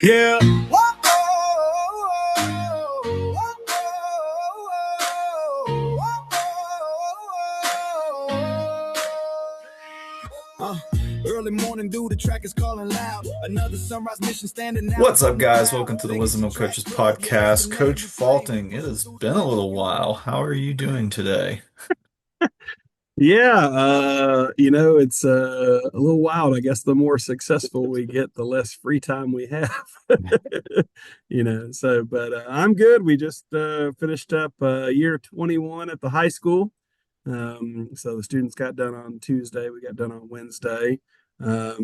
Yeah. Uh, Early morning, dude, the track is calling loud. Another sunrise mission standing out. What's up, guys? Welcome to the Wisdom of Coaches podcast. Coach Falting, it has been a little while. How are you doing today? Yeah, it's a little wild. I guess the more successful we get, the less free time we have. But I'm good. We just finished up year 21 at the high school. So the students got done on Tuesday. We got done on Wednesday. I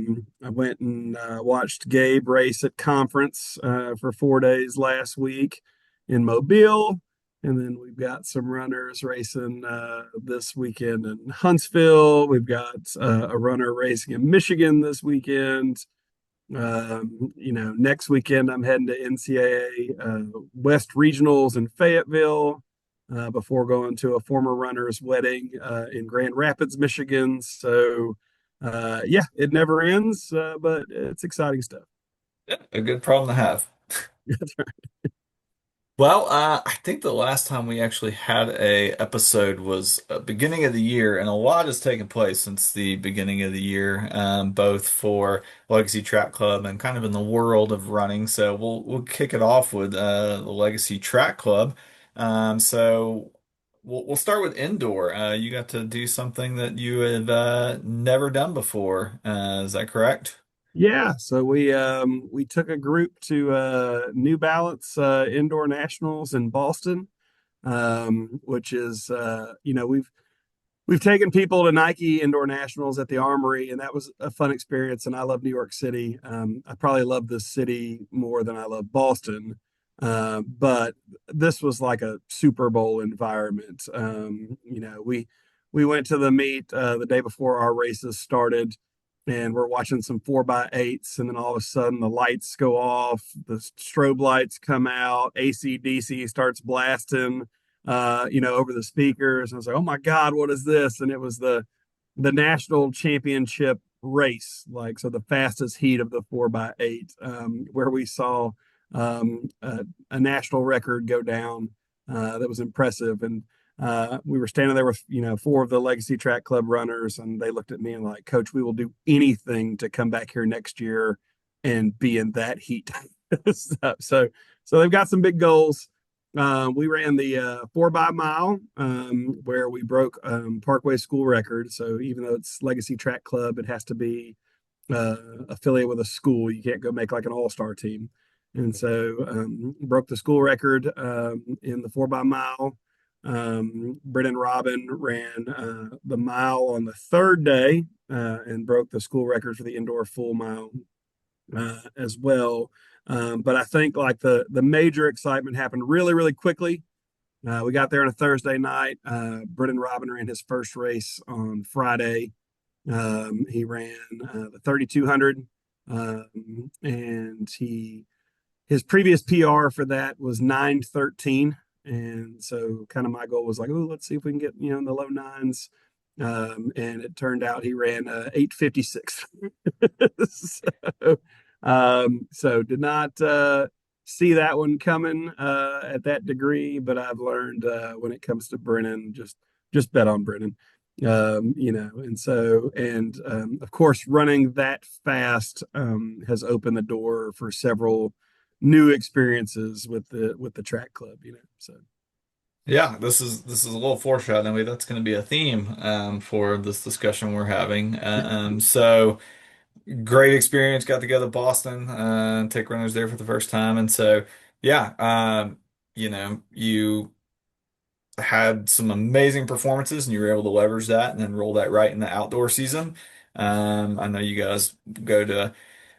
went and watched Gabe race at conference for 4 days last week in Mobile. And then we've got some runners racing this weekend in Huntsville. We've got a runner racing in Michigan this weekend. Next weekend I'm heading to NCAA West Regionals in Fayetteville before going to a former runner's wedding in Grand Rapids, Michigan. So, yeah, it never ends, but it's exciting stuff. Yeah, a good problem to have. Well, I think the last time we actually had a episode was beginning of the year, and a lot has taken place since the beginning of the year, both for Legacy Track Club and kind of in the world of running. So we'll kick it off with the Legacy Track Club. So we'll start with indoor. You got to do something that you have never done before. Is that correct? Yeah, so we took a group to New Balance Indoor Nationals in Boston, which is we've taken people to Nike Indoor Nationals at the Armory, and that was a fun experience. And I love New York City. I probably love this city more than I love Boston, but this was like a Super Bowl environment. We went to the meet the day before our races started, and we're watching some 4x8s, and then all of a sudden the lights go off, the strobe lights come out, AC/DC starts blasting over the speakers. And I was like, oh my God, what is this? And it was the national championship race, like so the fastest heat of the 4x8, where we saw a national record go down that was impressive. And we were standing there with four of the Legacy Track Club runners, and they looked at me and like, Coach, we will do anything to come back here next year and be in that heat. So they've got some big goals. We ran the 4 by mile where we broke Parkway school record. So even though it's Legacy Track Club, it has to be affiliated with a school. You can't go make like an all-star team. And so broke the school record in the 4 by mile. Brennan Robin ran the mile on the third day and broke the school record for the indoor full mile as well. But I think like the major excitement happened really, really quickly. We got there on a Thursday night. Brennan Robin ran his first race on Friday. He ran the 3200, and his previous PR for that was 9:13. And so kind of my goal was like, oh, let's see if we can get in the low nines. And it turned out he ran 8:56. So did not see that one coming at that degree, but I've learned when it comes to Brennan, just bet on Brennan. And of course, running that fast has opened the door for several new experiences with the track club. So. Yeah, this is a little foreshadowing. That's going to be a theme for this discussion we're having. So great experience. Got to go to Boston, take runners there for the first time, and so yeah, you had some amazing performances, and you were able to leverage that and then roll that right in the outdoor season. I know you guys go to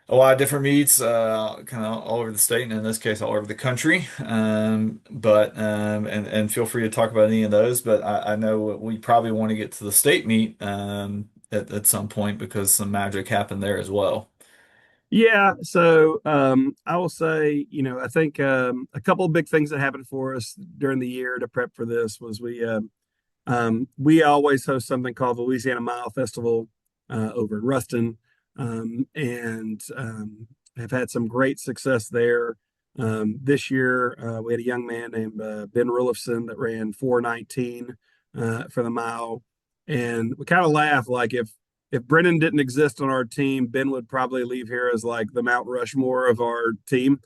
a lot of different meets, kind of all over the state, and in this case, all over the country. And feel free to talk about any of those. But I know we probably want to get to the state meet at some point because some magic happened there as well. Yeah, so I will say, I think a couple of big things that happened for us during the year to prep for this was we always host something called the Louisiana Mile Festival over in Ruston, and have had some great success there. This year, we had a young man named Ben Rulifson that ran 4:19 for the mile, and we kind of laugh like if Brennan didn't exist on our team, Ben would probably leave here as like the Mount Rushmore of our team.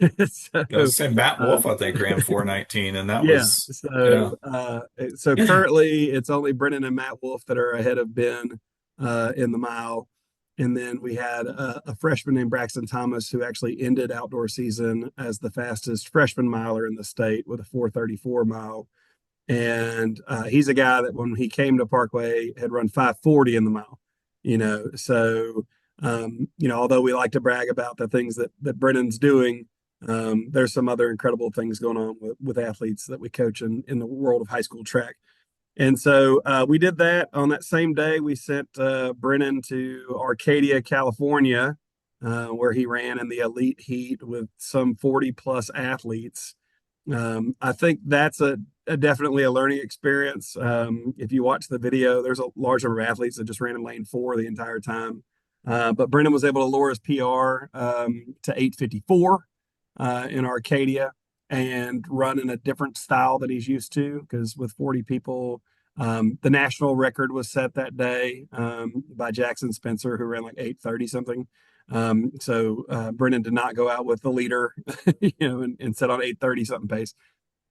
Yeah, So, say Matt Wolf, um, I think, ran 4:19, and that yeah. was, So, yeah. currently it's only Brennan and Matt Wolf that are ahead of Ben in the mile. And then we had a freshman named Braxton Thomas who actually ended outdoor season as the fastest freshman miler in the state with a 4:34 mile. And he's a guy that when he came to Parkway had run 5:40 in the mile, So, although we like to brag about the things that Brennan's doing, there's some other incredible things going on with athletes that we coach in the world of high school track. And so we did that on that same day. We sent Brennan to Arcadia, California, where he ran in the elite heat with some 40 plus athletes. I think that's a definitely a learning experience. If you watch the video, there's a large number of athletes that just ran in lane 4 the entire time. But Brennan was able to lower his PR to 8:54 in Arcadia and run in a different style that he's used to because with 40 people, the national record was set that day by Jackson Spencer, who ran like 8:30 something. So Brennan did not go out with the leader, and set on 8:30 something pace.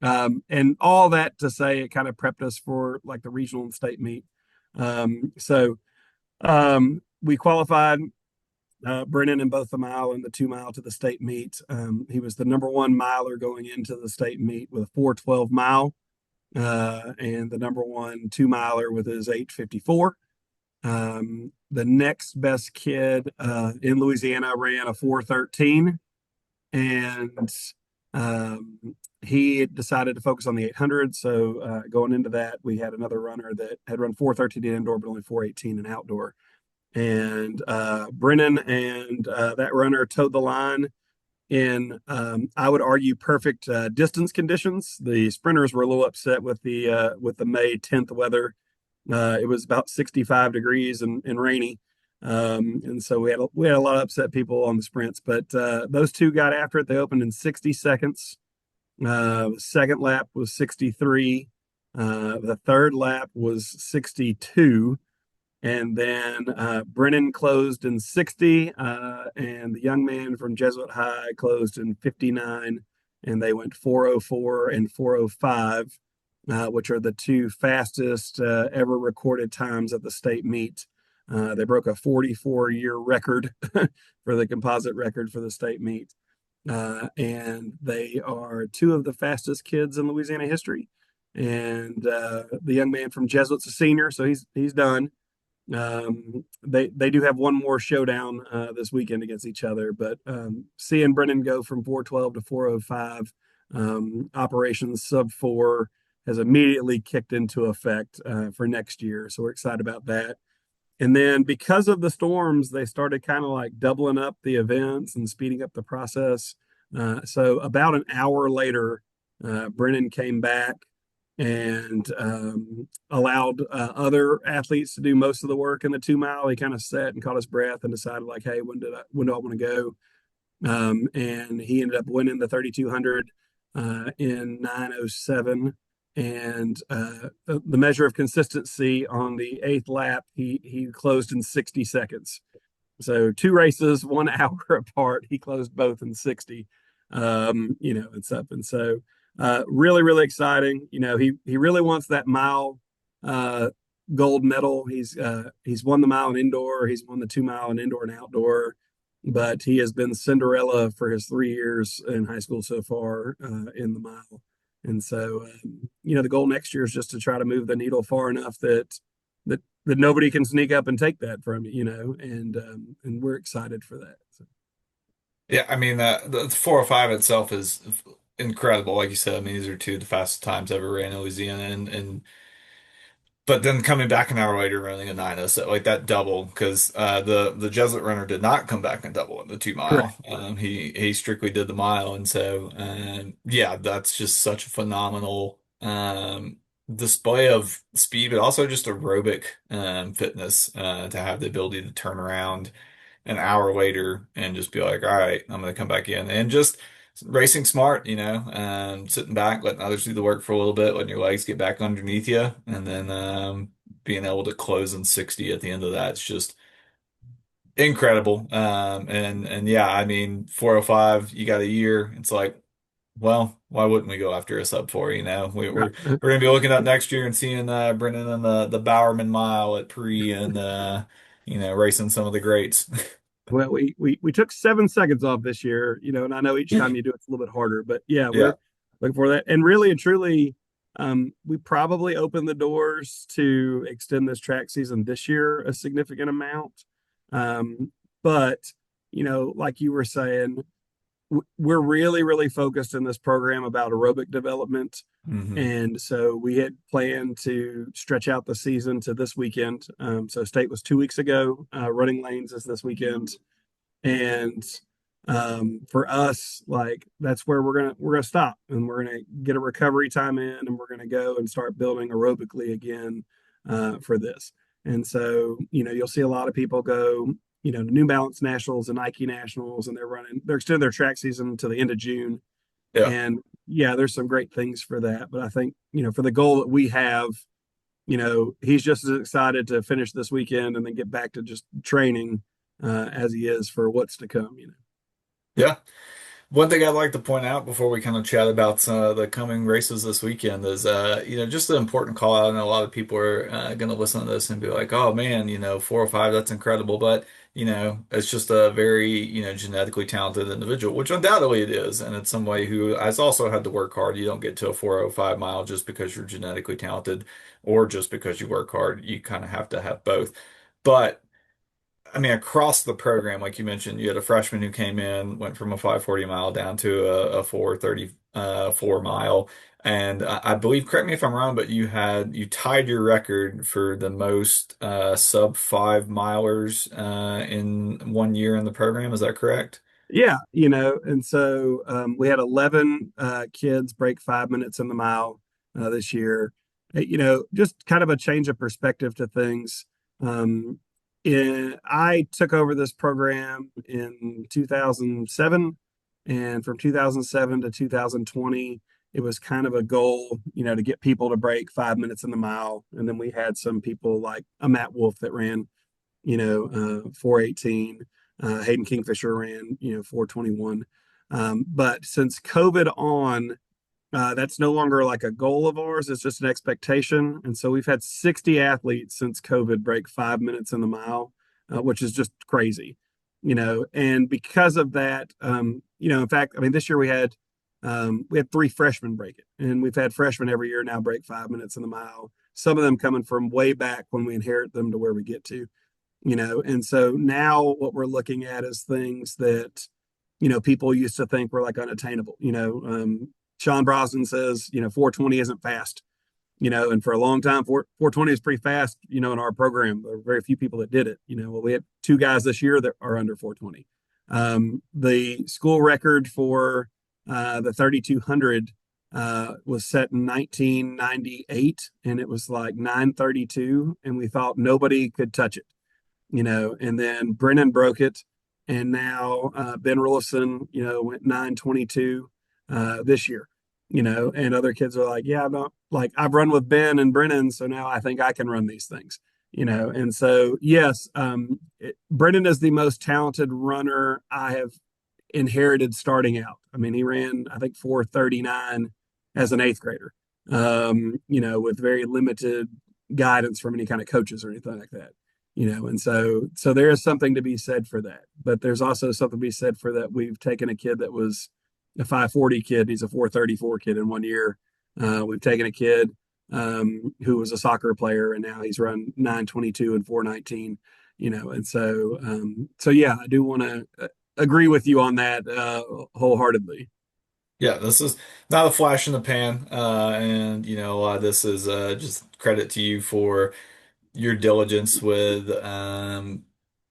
And all that to say, it kind of prepped us for like the regional and state meet. So we qualified Brennan in both the mile and the 2 mile to the state meet. He was the number one miler going into the state meet with a 4:12 mile, and the number one 2 miler with his 8:54. The next best kid in Louisiana ran a 4:13, and he decided to focus on the 800. So going into that, we had another runner that had run 4:13 in indoor, but only 4:18 in outdoor. And Brennan and that runner towed the line in, I would argue, perfect distance conditions. The sprinters were a little upset with the May 10th weather. It was about 65 degrees and rainy. And so we had a lot of upset people on the sprints, but those two got after it. They opened in 60 seconds. The second lap was 63. The third lap was 62. And then Brennan closed in 60, and the young man from Jesuit High closed in 59, and they went 4:04 and 4:05, which are the two fastest ever recorded times at the state meet. They broke a 44-year record for the composite record for the state meet. And they are two of the fastest kids in Louisiana history. And the young man from Jesuit's a senior, so he's done. They do have one more showdown this weekend against each other, but seeing Brennan go from 4:12 to 4:05, operations sub 4 has immediately kicked into effect for next year. So we're excited about that. And then because of the storms, they started kind of like doubling up the events and speeding up the process. So about an hour later, Brennan came back and allowed other athletes to do most of the work in the 2 mile. He kind of sat and caught his breath and decided like, hey, when do I want to go? And he ended up winning the 3,200 in 9:07. And the measure of consistency on the eighth lap, he closed in 60 seconds. So two races, 1 hour apart. He closed both in 60. And stuff. And so really, really exciting. He really wants that mile gold medal. He's won the mile in indoor. He's won the 2 mile in indoor and outdoor. But he has been Cinderella for his 3 years in high school so far in the mile. And so, the goal next year is just to try to move the needle far enough that nobody can sneak up and take that from you, and we're excited for that. So. Yeah, I mean, the 4:05 itself is incredible. Like you said, I mean, these are two of the fastest times ever ran in Louisiana, and but then coming back an hour later running a 9:07, like that double, because the Jesuit runner did not come back and double in the 2 mile. Correct. He strictly did the mile, and so yeah, that's just such a phenomenal display of speed, but also just aerobic fitness to have the ability to turn around an hour later and just be like, all right, I'm going to come back in and just racing smart, sitting back, letting others do the work for a little bit, letting your legs get back underneath you, and then being able to close in 60 at the end of that. It's just incredible. And yeah, I mean, 405, you got a year. It's like, well, why wouldn't we go after a sub four? We're gonna be looking up next year and seeing Brennan in the Bowerman Mile at Pre and racing some of the greats. Well, we took 7 seconds off this year, and I know each time you do it's a little bit harder, but yeah, Yeah, we're looking for that. And really and truly, we probably opened the doors to extend this track season this year a significant amount. But like you were saying, we're really, really focused in this program about aerobic development. hmm And so we had planned to stretch out the season to this weekend. So state was 2 weeks ago. Running lanes is this weekend. And for us, like that's where we're gonna stop, and we're gonna get a recovery time in, and we're gonna go and start building aerobically again for this. And so you'll see a lot of people go to New Balance Nationals and Nike Nationals, and they're extending their track season to the end of June. yeah, And yeah, there's some great things for that. But I think for the goal that we have, he's just as excited to finish this weekend and then get back to just training as he is for what's to come. yeah. One thing I'd like to point out before we kind of chat about the coming races this weekend is, just the important call out. And a lot of people are going to listen to this and be like, oh man, 405, that's incredible. But, it's just a very, genetically talented individual, which undoubtedly it is. And it's somebody who has also had to work hard. You don't get to a 405 mile just because you're genetically talented or just because you work hard. You kind of have to have both. But I mean, across the program, like you mentioned, you had a freshman who came in, went from a 540 mile down to a 434 mile. And I believe, correct me if I'm wrong, but you tied your record for the most sub 5 milers in 1 year in the program. Is that correct? Yeah, and so we had 11 kids break 5 minutes in the mile this year. Just kind of a change of perspective to things. Um, I took over this program in 2007, and from 2007 to 2020, it was kind of a goal, to get people to break 5 minutes in the mile. And then we had some people like a Matt Wolf that ran 418. Hayden Kingfisher ran, 421. But since COVID on, that's no longer like a goal of ours. It's just an expectation. And so we've had 60 athletes since COVID break 5 minutes in the mile, which is just crazy, And because of that, in fact, I mean, this year we had three freshmen break it, and we've had freshmen every year now break 5 minutes in the mile. Some of them coming from way back when we inherit them to where we get to. And so now what we're looking at is things that people used to think were like unattainable. Sean Brosnan says 420 isn't fast. And for a long time 420 is pretty fast. In our program there are very few people that did it. Well, we had two guys this year that are under 420. The school record for the 3200 was set in 1998, and it was like 932, and we thought nobody could touch it. And then Brennan broke it, and now Ben Rollison, went 922 this year, and other kids are like, yeah, I'm not like I've run with Ben and Brennan, so now I think I can run these things, and so yes, Brennan is the most talented runner I have inherited starting out. I mean, he ran, I think, 439 as an eighth grader, with very limited guidance from any kind of coaches or anything like that. And so there is something to be said for that. But there's also something to be said for that. We've taken a kid that was a 540 kid, he's a 434 kid in 1 year. We've taken a kid who was a soccer player, and now he's run 922 and 419. And so yeah, I do want to agree with you on that wholeheartedly. Yeah, this is not a flash in the pan. And, a lot of this is just credit to you for your diligence with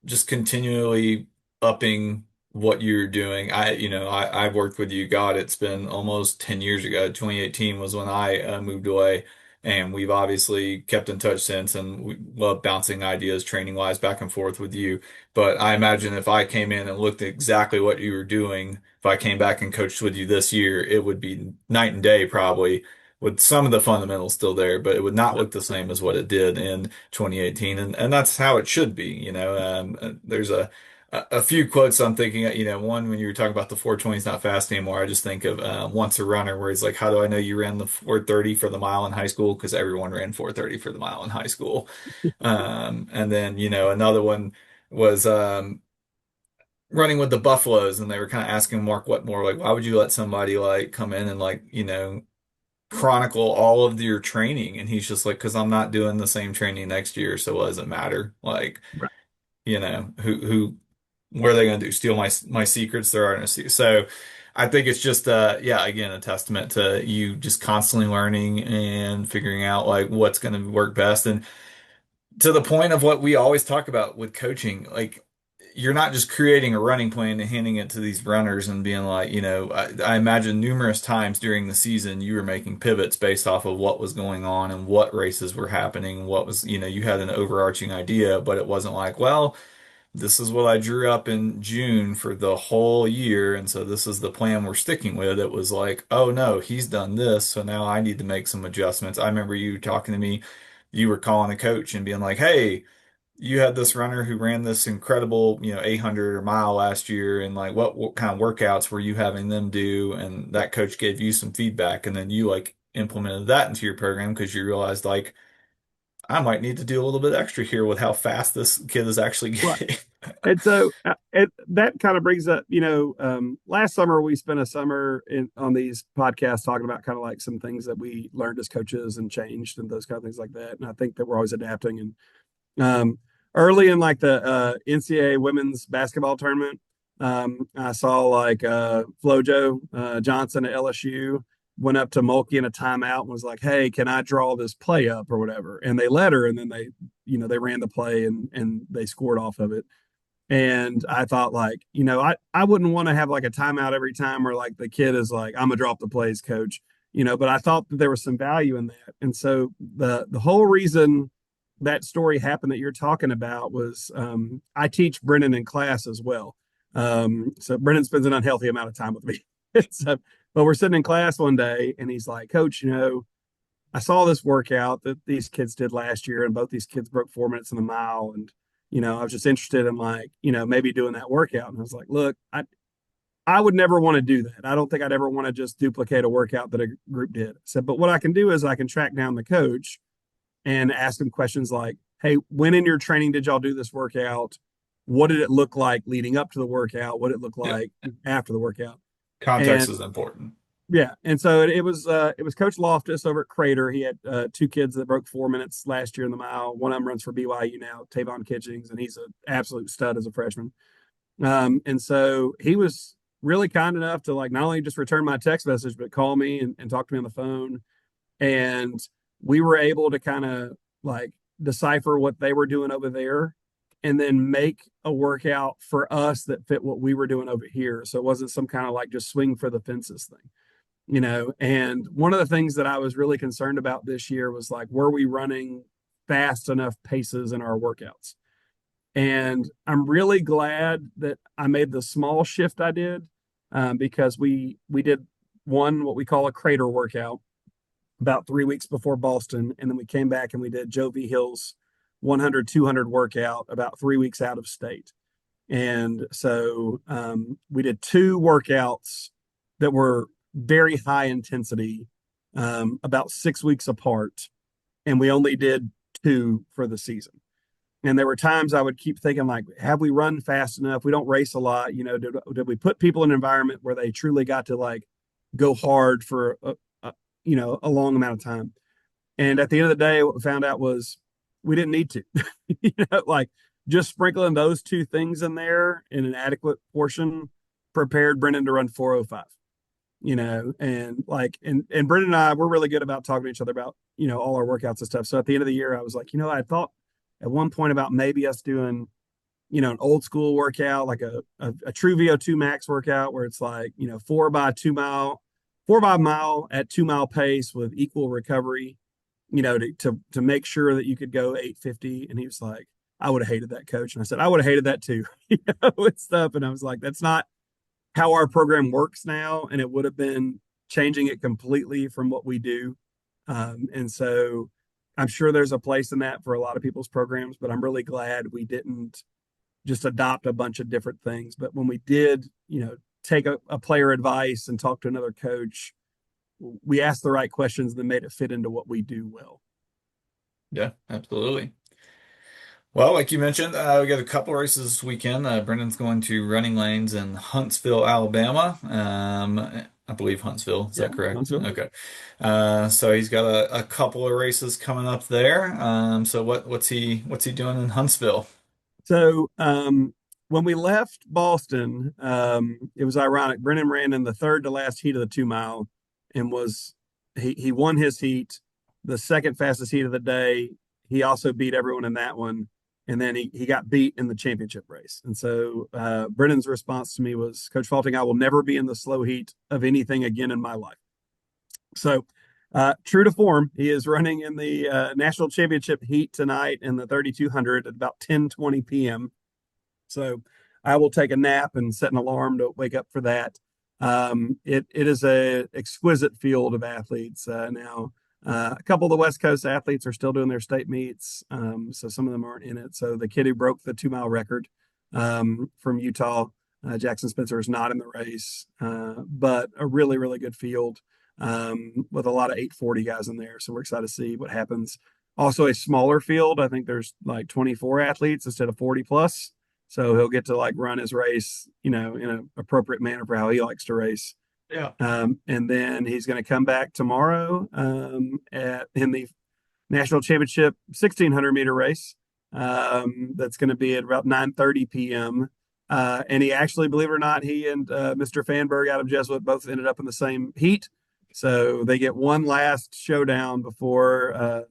just continually upping what you're doing. I've worked with you. God, it's been almost 10 years ago. 2018 was when I moved away And we've obviously kept in touch since, and we love bouncing ideas training wise back and forth with you. But I imagine if I came in and looked at exactly what you were doing, if I came back and coached with you this year, it would be night and day probably, with some of the fundamentals still there, but it would not Yep. look the same as what it did in 2018. And that's how it should be. There's a few quotes I'm thinking, one when you were talking about the 420 is not fast anymore. I just think of Once a Runner, where he's like, "How do I know you ran the 430 for the mile in high school? Because everyone ran 430 for the mile in high school." And then, another one was running with the Buffaloes, and they were kind of asking Mark Wetmore, like, why would you let somebody like come in and like, chronicle all of your training? And he's just like, because I'm not doing the same training next year, so what does it matter? Like, Right. who what are they going to do? Steal my secrets? There are no secrets. So I think it's just yeah, again, a testament to you just constantly learning and figuring out like what's going to work best. And to the point of what we always talk about with coaching, like you're not just creating a running plan and handing it to these runners and being like, I imagine numerous times during the season you were making pivots based off of what was going on and what races were happening, what was, you had an overarching idea, but it wasn't like, well, this is what I drew up in June for the whole year, and so this is the plan we're sticking with. It was like, oh no, he's done this, so now I need to make some adjustments. I remember you talking to me, you were calling the coach and being like, hey, you had this runner who ran this incredible, 800 or mile last year, and like what kind of workouts were you having them do? And that coach gave you some feedback, and then you like implemented that into your program because you realized like I might need to do a little bit extra here with how fast this kid is actually Right. getting. And so that kind of brings up, last summer we spent a summer on these podcasts talking about kind of like some things that we learned as coaches and changed and those kind of things like that. And I think that we're always adapting. And early in like the NCAA women's basketball tournament, I saw like Flojo Johnson at LSU went up to Mulkey in a timeout and was like, "Hey, can I draw this play up or whatever?" And they let her, and then they ran the play and they scored off of it. And I thought like, I wouldn't want to have like a timeout every time where like the kid is like, I'm gonna drop the plays, coach. But I thought that there was some value in that. And so the whole reason that story happened that you're talking about was I teach Brennan in class as well. So Brennan spends an unhealthy amount of time with me. So, but we're sitting in class one day and he's like, Coach, I saw this workout that these kids did last year, and both these kids broke 4 minutes in the mile. And, I was just interested in like, maybe doing that workout. And I was like, look, I would never want to do that. I don't think I'd ever want to just duplicate a workout that a group did. I said, but what I can do is I can track down the coach and ask them questions like, hey, when in your training did y'all do this workout? What did it look like leading up to the workout? What did it look Yeah, like after the workout? context And is important. yeah, and so it was Coach Loftus over at Crater. He had two kids that broke 4 minutes last year in the mile. One of them runs for BYU now, Tavon Kitchings, and he's an absolute stud as a freshman. And so he was really kind enough to like not only just return my text message, but call me and talk to me on the phone. And we were able to kind of like decipher what they were doing over there and then make a workout for us that fit what we were doing over here. So it wasn't some kind of like just swing for the fences thing. And one of the things that I was really concerned about this year was like, were we running fast enough paces in our workouts? And I'm really glad that I made the small shift I did, because we did what we call a crater workout about 3 weeks before Boston. And then we came back and we did Joe V. Hill's 100, 200 workout about 3 weeks out of state. And so we did two workouts that were very high intensity, about 6 weeks apart. And we only did two for the season. And there were times I would keep thinking, like, have we run fast enough? We don't race a lot. Did we put people in an environment where they truly got to like go hard for a long amount of time? And at the end of the day, what we found out was we didn't need to, like just sprinkling those two things in there in an adequate portion prepared Brendan to run 405. And like, and Brendan and I, we're really good about talking to each other about, all our workouts and stuff. So at the end of the year, I was like, I thought at one point about maybe us doing, an old school workout, like a true VO2 max workout where it's like, 4 by 2 mile, 4 by mile at 2 mile pace with equal recovery, to make sure that you could go 850. And he was like, I would have hated that, coach. And I said, I would have hated that too, and stuff. And I was like, that's not how our program works now. And it would have been changing it completely from what we do. And so I'm sure there's a place in that for a lot of people's programs, but I'm really glad we didn't just adopt a bunch of different things. But when we did, take a player advice and talk to another coach, we asked the right questions that made it fit into what we do well. Yeah, absolutely. Well, like you mentioned, we got a couple races this weekend. Brendan's going to Running Lanes in Huntsville, Alabama. I believe Huntsville. Is Yeah, that correct? Huntsville. Okay. So he's got a couple of races coming up there. So what's he doing in Huntsville? So when we left Boston, it was ironic. Brennan ran in the third to last heat of the 2 mile, and he won his heat, the second fastest heat of the day. He also beat everyone in that one, and then he got beat in the championship race. And so Brennan's response to me was, Coach Falting, I will never be in the slow heat of anything again in my life. So true to form, he is running in the national championship heat tonight in the 3200 at about 10:20 p.m. So I will take a nap and set an alarm to wake up for that. It is a exquisite field of athletes now. A couple of the West Coast athletes are still doing their state meets, so some of them aren't in it. So the kid who broke the 2 mile record from Utah, Jackson Spencer, is not in the race, but a really, really good field with a lot of 840 guys in there. So we're excited to see what happens. Also, a smaller field. I think there's like 24 athletes instead of 40 plus. So he'll get to like run his race, in an appropriate manner for how he likes to race. Yeah. And then he's going to come back tomorrow in the national championship 1600-meter race. That's going to be at about 9:30 p.m. And he actually, believe it or not, he and Mr. Fanberg out of Jesuit both ended up in the same heat. So they get one last showdown before,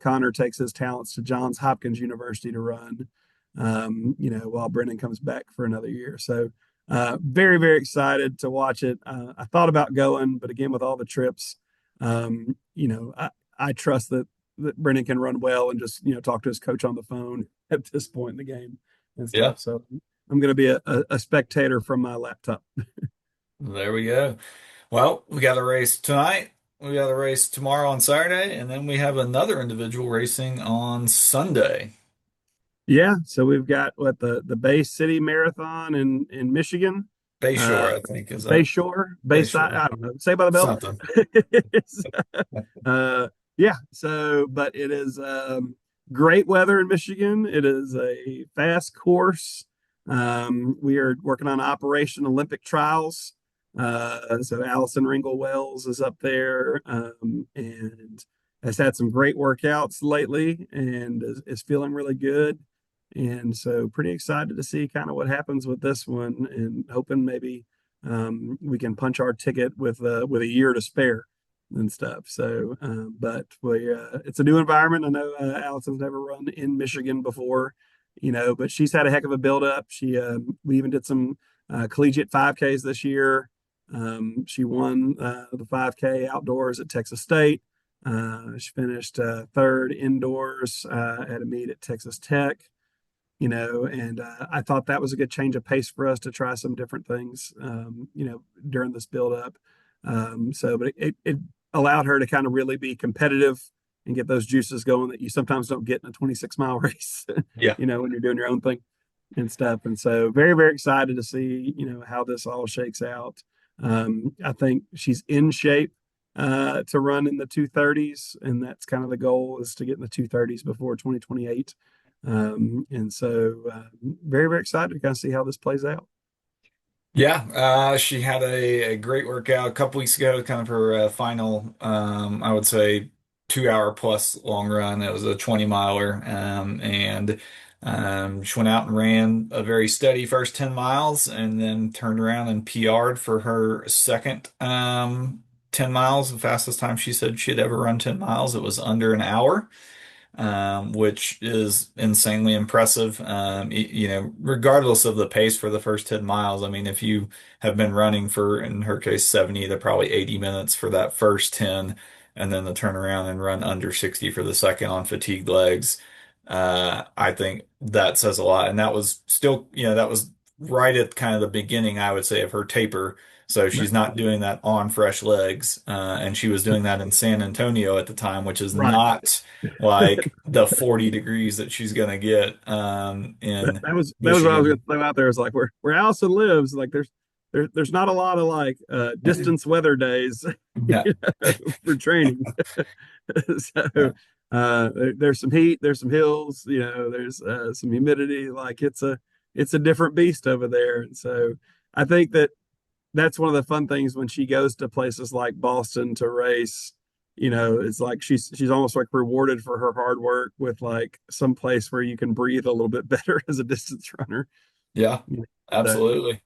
Connor takes his talents to Johns Hopkins University to run, while Brendan comes back for another year. So very, very excited to watch it. I thought about going, but again, with all the trips, I trust that Brendan can run well and just, talk to his coach on the phone at this point in the game and Yeah. stuff. So I'm going to be a spectator from my laptop. There we go. Well, we got a race tonight. We got a race tomorrow on Saturday, and then we have another individual racing on Sunday. Yeah, so we've got the Bay City Marathon in Michigan, Bayshore, uh, I think, is that Bayshore, Bayside. Bayshore? I don't know. Say by the bell. Something. uh, yeah. So, but it is great weather in Michigan. It is a fast course. We are working on Operation Olympic Trials. So Allison Ringel Wells is up there, and has had some great workouts lately, and is feeling really good. And so pretty excited to see kind of what happens with this one, and hoping maybe we can punch our ticket with a year to spare and stuff. So, but it's a new environment. I know Allison's never run in Michigan before, but she's had a heck of a build up. We even did some collegiate 5Ks this year. She won the 5K outdoors at Texas State. She finished third indoors at a meet at Texas Tech. And I thought that was a good change of pace for us to try some different things, during this build up. But it allowed her to kind of really be competitive and get those juices going that you sometimes don't get in a 26-mile race, Yeah. when you're doing your own thing and stuff. And so very, very excited to see, how this all shakes out. I think she's in shape to run in the 230s, and that's kind of the goal, is to get in the 230s before 2028. And so very, very excited to kind of see how this plays out. Yeah, she had a great workout a couple weeks ago, kind of her final, I would say 2 hour plus long run. It was a 20 miler. And she went out and ran a very steady first 10 miles and then turned around and PR'd for her second 10 miles. The fastest time she said she had ever run 10 miles. It was under an hour. Which is insanely impressive. Regardless of the pace for the first 10 miles, I mean, if you have been running for, in her case, 70 to probably 80 minutes for that first 10, and then to turn around and run under 60 for the second on fatigued legs. I think that says a lot. And that was still, that was right at kind of the beginning, I would say, of her taper. So she's not doing that on fresh legs. And she was doing that in San Antonio at the time, which is Right. not like the 40 degrees that she's going to get in That was what I was Michigan. going to throw out there. Is like where Allison lives. Like there's not a lot of like distance weather days No. for training. So Yeah. there's some heat, there's some hills, there's some humidity. Like it's a different beast over there. And so I think that's one of the fun things when she goes to places like Boston to race. It's like she's almost like rewarded for her hard work with like some place where you can breathe a little bit better as a distance runner. Yeah, So absolutely.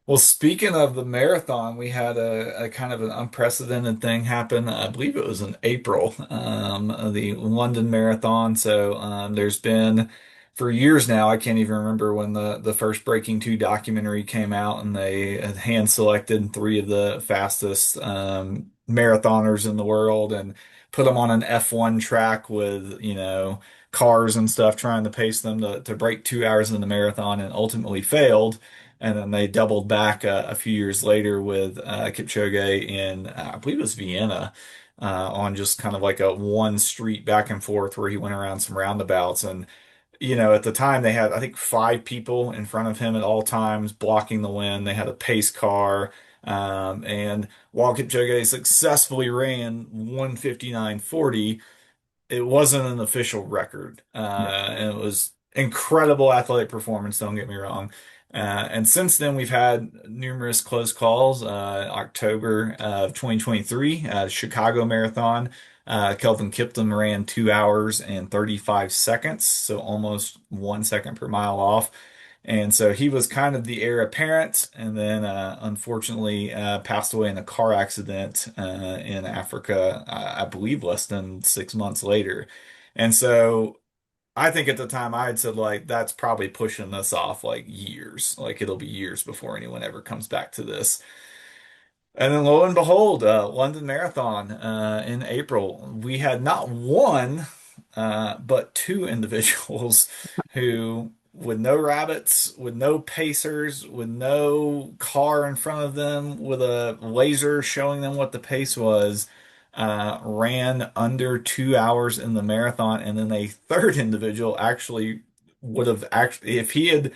Well, speaking of the marathon, we had a kind of an unprecedented thing happen. I believe it was in April, the London Marathon. So there's been for years now, I can't even remember when the first Breaking Two documentary came out, and they had hand selected three of the fastest marathoners in the world and put them on an F1 track with, cars and stuff trying to pace them to break 2 hours in the marathon, and ultimately failed. And then they doubled back a few years later with Kipchoge in, I believe it was Vienna, on just kind of like a one street back and forth where he went around some roundabouts. And, at the time they had, I think, five people in front of him at all times blocking the wind. They had a pace car. And while Kipchoge successfully ran 1:59:40, it wasn't an official record. yeah, And it was incredible athletic performance, don't get me wrong. And since then, we've had numerous close calls. October of 2023, Chicago Marathon. Kelvin Kiptum ran 2 hours and 35 seconds, so almost 1 second per mile off. And so he was kind of the heir apparent, and then unfortunately passed away in a car accident in Africa, I believe less than 6 months later. And so I think at the time I had said, like, that's probably pushing this off like years. Like it'll be years before anyone ever comes back to this. And then lo and behold, London Marathon in April, we had not one, but two individuals who, with no rabbits, with no pacers, with no car in front of them, with a laser showing them what the pace was, ran under 2 hours in the marathon. And then a third individual actually would have actually, if he had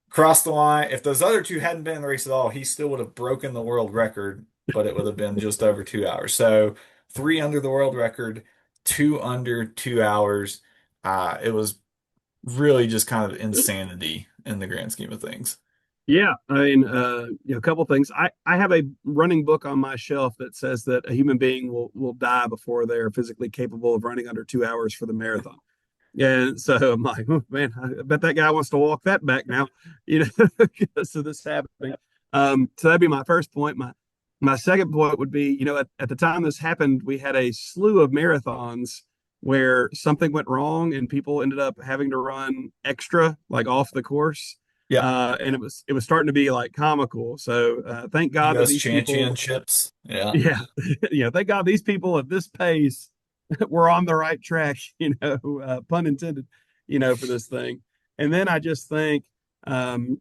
crossed the line. If those other two hadn't been in the race at all, he still would have broken the world record, but it would have been just over 2 hours. So three under the world record, two under 2 hours. It was really just kind of insanity in the grand scheme of things. yeah. I mean, a couple things. I have a running book on my shelf that says that a human being will die before they are physically capable of running under 2 hours for the marathon. And so I'm like, oh, man, I bet that guy wants to walk that back now, because of this happening. So that'd be my first point. My second point would be, at the time this happened, we had a slew of marathons where something went wrong and people ended up having to run extra, like off the course. Yeah. And it was starting to be like comical. So thank God that U.S. these people, championships. Yeah. yeah, thank God these people at this pace we're on the right track, pun intended, for this thing. And then I just think, Sawe,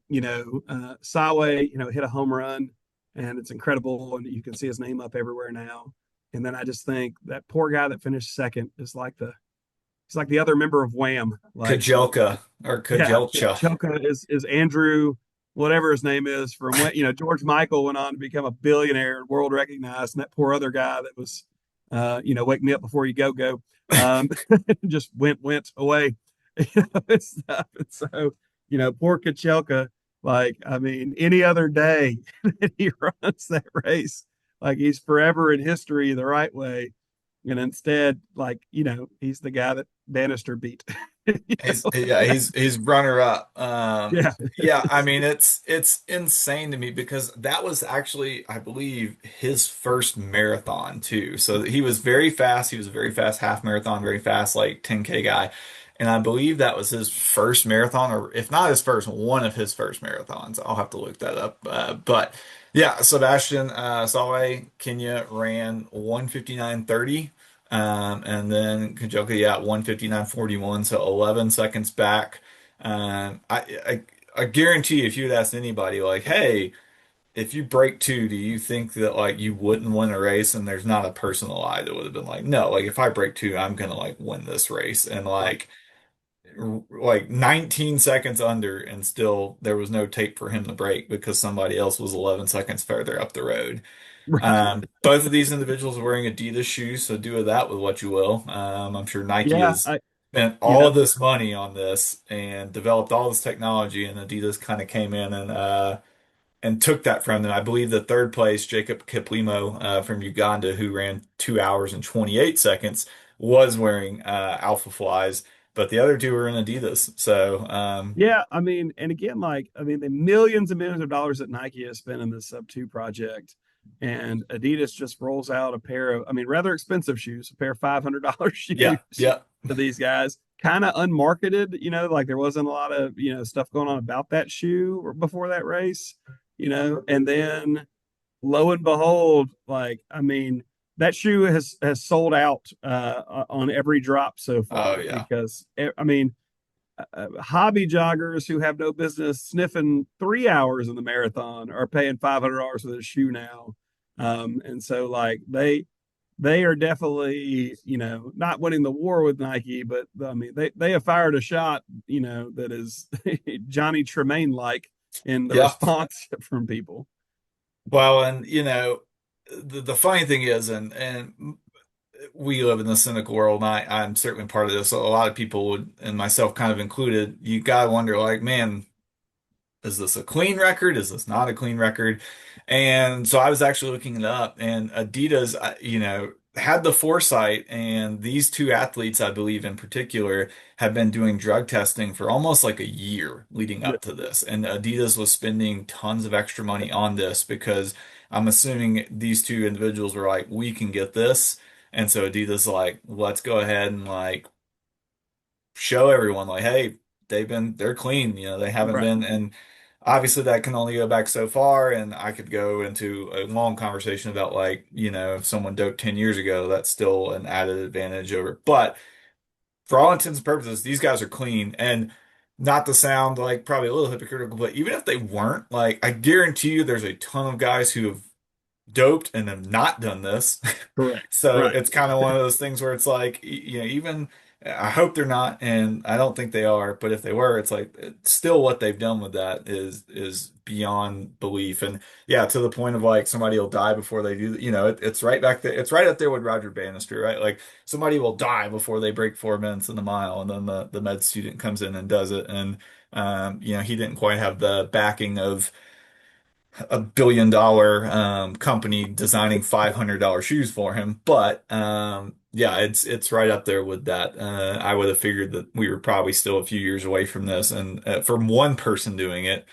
hit a home run and it's incredible. And you can see his name up everywhere now. And then I just think that poor guy that finished second is like he's like the other member of Wham. Like, Kajelka or yeah, Kajelcha. Chelka is Andrew, whatever his name is, from when George Michael went on to become a billionaire, world recognized, and that poor other guy that was, wake me up before you go, just went away, and stuff. And so, poor Kachelka, like, I mean, any other day that he runs that race, like he's forever in history the right way. And instead, like, he's the guy that Bannister beat. He's runner up. Yeah. Yeah, I mean it's insane to me because that was actually, I believe, his first marathon too. So he was very fast. He was a very fast half marathon, very fast like 10K guy. And I believe that was his first marathon, or if not his first, one of his first marathons. I'll have to look that up. But Yeah, Sebastian Saleh, Kenya ran 1:59:30. And then Kajoka, yeah, 1:59:41, so 11 seconds back. I guarantee if you'd asked anybody like, hey, if you break two, do you think that like you wouldn't win a race? And there's not a person alive that would have been like, no, like if I break two, I'm gonna like win this race. And Right. like 19 seconds under, and still there was no tape for him to break because somebody else was 11 seconds further up the road. Right. Both of these individuals are wearing Adidas shoes, so do with that with what you will. I'm sure Nike Yeah. has spent You all know, of this money on this and developed all this technology, and Adidas kind of came in and took that from them. I believe the third place, Jacob Kiplimo from Uganda, who ran 2 hours and 28 seconds, was wearing Alpha Flies, but the other two were in Adidas. So, yeah, I mean, and again, the millions and millions of dollars that Nike has spent in this Sub 2 project, and Adidas just rolls out a pair of, I mean, rather expensive shoes, a pair of $500 shoes yeah, yeah, to these guys, kind of unmarketed, like there wasn't a lot of, stuff going on about that shoe before that race, and then lo and behold, I mean, that shoe has sold out on every drop so oh far yeah, because I mean hobby joggers who have no business sniffing 3 hours in the marathon are paying $500 for this shoe now. And so they are definitely, not winning the war with Nike, but I mean, they have fired a shot, that is Johnny Tremaine like in the yeah. response from people. Well, and the funny thing is, and we live in the cynical world, and I'm certainly part of this. A lot of people would, and myself kind of included, you gotta wonder, like, man, is this a clean record? Is this not a clean record? And so I was actually looking it up, and Adidas, had the foresight, and these two athletes, I believe in particular, have been doing drug testing for almost like a year leading Yeah, up to this. And Adidas was spending tons of extra money on this because I'm assuming these two individuals were like, we can get this. And so Adidas like, let's go ahead and like show everyone like, hey, they're clean, they haven't right. been. And obviously that can only go back so far. And I could go into a long conversation about like, if someone doped 10 years ago, that's still an added advantage over. But for all intents and purposes, these guys are clean. And not to sound like probably a little hypocritical, but even if they weren't, like I guarantee you there's a ton of guys who have doped and have not done this. Correct. So Right. it's kind of one of those things where it's like, even I hope they're not, and I don't think they are, but if they were, it's like still what they've done with that is beyond belief. And yeah, to the point of like somebody will die before they do, it's right back there. It's right up there with Roger Bannister, right? Like somebody will die before they break 4 minutes in the mile, and then the med student comes in and does it. And he didn't quite have the backing of $1 billion company designing $500 shoes for him. But yeah, it's right up there with that. I would have figured that we were probably still a few years away from this, and from one person doing it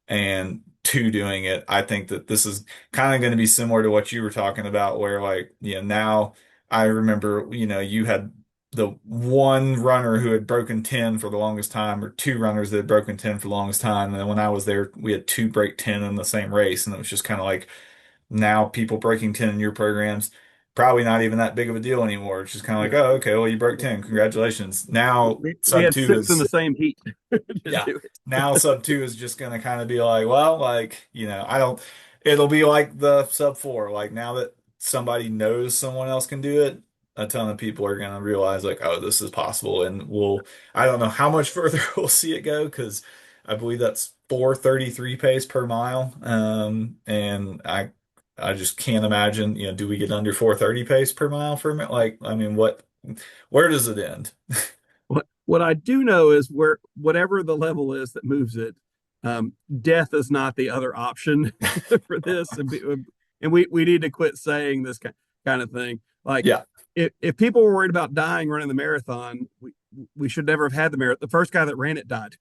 and two doing it, I think that this is kind of going to be similar to what you were talking about, where like, now I remember, you had the one runner who had broken 10 for the longest time, or two runners that had broken 10 for the longest time. And then when I was there, we had two break 10 in the same race. And it was just kind of like, now people breaking 10 in your programs, probably not even that big of a deal anymore. It's just kind of like, Yeah. oh, okay, well, you broke 10. Congratulations. Now We sub had two six in the is same heat to yeah. do it. Now sub two is just going to kind of be like, well, like, I don't, it'll be like the sub four. Like now that somebody knows someone else can do it, a ton of people are going to realize like, oh, this is possible. And I don't know how much further we'll see it go because I believe that's 4:33 pace per mile. And I just can't imagine, do we get under 4:30 pace per mile for a minute? Like, I mean, where does it end? What I do know is where whatever the level is that moves it, death is not the other option for this, and we need to quit saying this kind of thing. Like Yeah. if people were worried about dying running the marathon, we should never have had the marathon. The first guy that ran it died,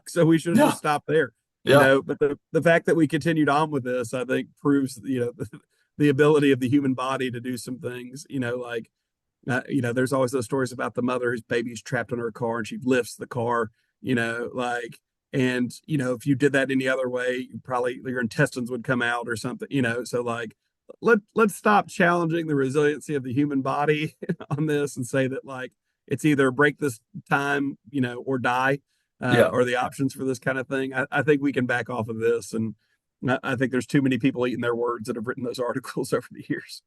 so we should have just Yeah. stopped there. Yeah. But the fact that we continued on with this, I think, proves the ability of the human body to do some things. There's always those stories about the mother whose baby's trapped in her car and she lifts the car, like, And, if you did that any other way, probably your intestines would come out or something. So like, let's stop challenging the resiliency of the human body on this and say that like it's either break this time, or die, Yeah. or the options for this kind of thing. I think we can back off of this. And I think there's too many people eating their words that have written those articles over the years.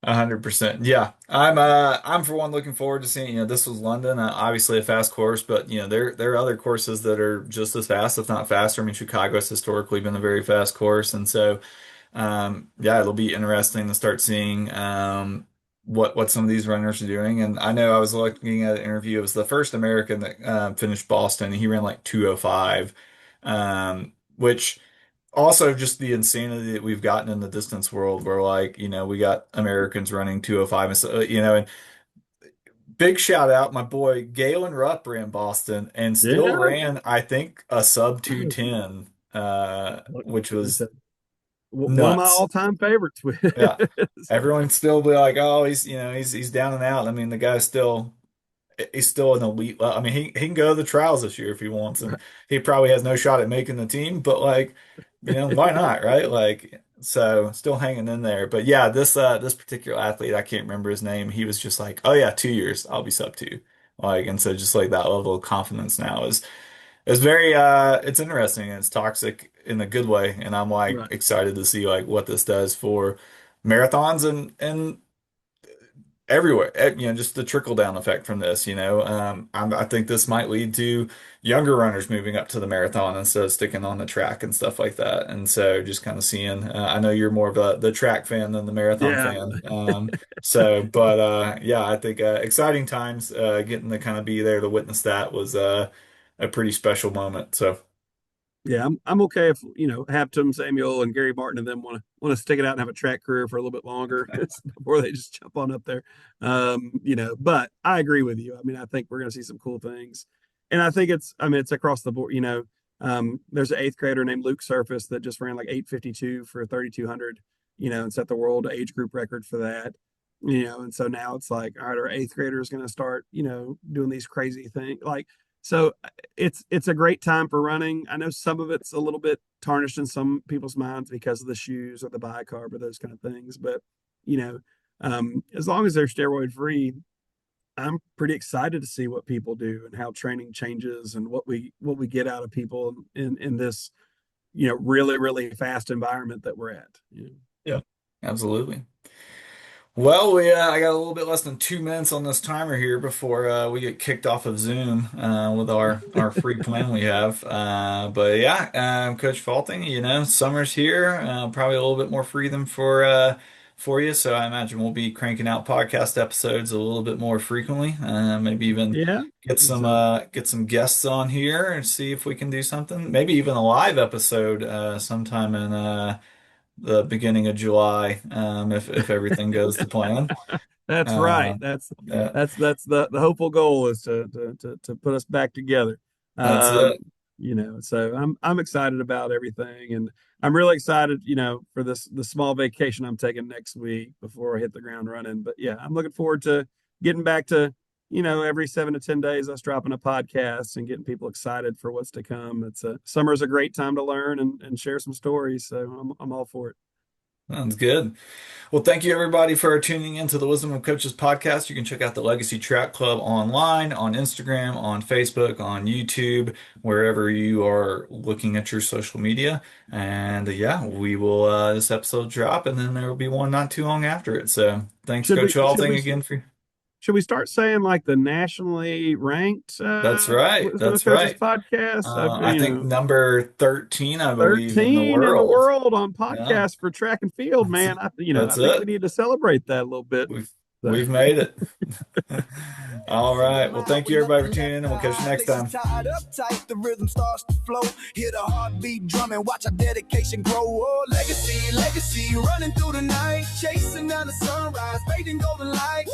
100%. Yeah. I'm for one looking forward to seeing, this was London, obviously a fast course, but there are other courses that are just as fast, if not faster. I mean, Chicago has historically been a very fast course. And so, yeah, it'll be interesting to start seeing, what some of these runners are doing. And I know I was looking at an interview. It was the first American that finished Boston, and he ran like 2:05, which also just the insanity that we've gotten in the distance world where like, we got Americans running 2:05 and so, and big shout out, my boy Galen Rupp ran Boston and still Yeah. ran, I think, a sub 2:10, which was One of my nuts. all-time favorites. Yeah. So, Everyone still be like, oh, he's down and out. I mean, the guy's he's still an elite. I mean, he can go to the trials this year if he wants, and he probably has no shot at making the team. But like, why not, right? Like, so still hanging in there. But yeah, this particular athlete, I can't remember his name. He was just like, oh yeah, 2 years, I'll be sub two. Like, and so just like that level of confidence now is very it's interesting and it's toxic in a good way. And I'm like right. excited to see like what this does for marathons and everywhere. Just the trickle down effect from this, I think this might lead to younger runners moving up to the marathon instead of sticking on the track and stuff like that. And so just kind of seeing, I know you're more of the track fan than the marathon Yeah. fan. But yeah, I think exciting times, getting to kind of be there to witness that was a pretty special moment. So Yeah, I'm okay if Tim Samuel and Gary Martin and them want to stick it out and have a track career for a little bit longer before they just jump on up there. But I agree with you. I mean, I think we're going to see some cool things, and I think it's across the board. There's an eighth grader named Luke Surface that just ran like 8:52 for 3,200, and set the world age group record for that. And so now it's like, all right, our eighth grader is going to start, doing these crazy things like. So it's a great time for running. I know some of it's a little bit tarnished in some people's minds because of the shoes or the bicarb or those kind of things. But as long as they're steroid free, I'm pretty excited to see what people do and how training changes and what we get out of people in this really really fast environment that we're at. yeah, absolutely. Well, I got a little bit less than 2 minutes on this timer here before we get kicked off of Zoom with our free plan we have. But yeah, Coach Falting, summer's here, probably a little bit more freedom for you. So I imagine we'll be cranking out podcast episodes a little bit more frequently. Maybe even Yeah. get some guests on here and see if we can do something. Maybe even a live episode sometime in the beginning of July, if everything goes to plan. That's right. Uh, That's uh, the hopeful goal is to put us back together. that's it. So I'm excited about everything, and I'm really excited, for the small vacation I'm taking next week before I hit the ground running. But yeah, I'm looking forward to getting back to, every 7 to 10 days us dropping a podcast and getting people excited for what's to come. Summer's a great time to learn and share some stories. So I'm all for it. Sounds good. Well, thank you everybody for tuning into the Wisdom of Coaches podcast. You can check out the Legacy Track Club online, on Instagram, on Facebook, on YouTube, wherever you are looking at your social media. And yeah, we will this episode drop, and then there will be one not too long after it. So thanks, Should Coach we should Halting, we again for. should we start saying like the nationally ranked That's right. Wisdom of That's Coaches right. podcast? I think number 13, I believe, in the 13 in the world. world on Yeah, podcast for track and field, that's man. I that's think we it. need to celebrate that a little bit. So. We've made it. All right. Well, thank you everybody for tuning in, and we'll catch you next time. Tied up tight, the rhythm starts to flow. Hear the heartbeat drumming, watch our dedication grow. Oh, legacy, legacy, running through the night, chasing down the sunrise, fading golden light.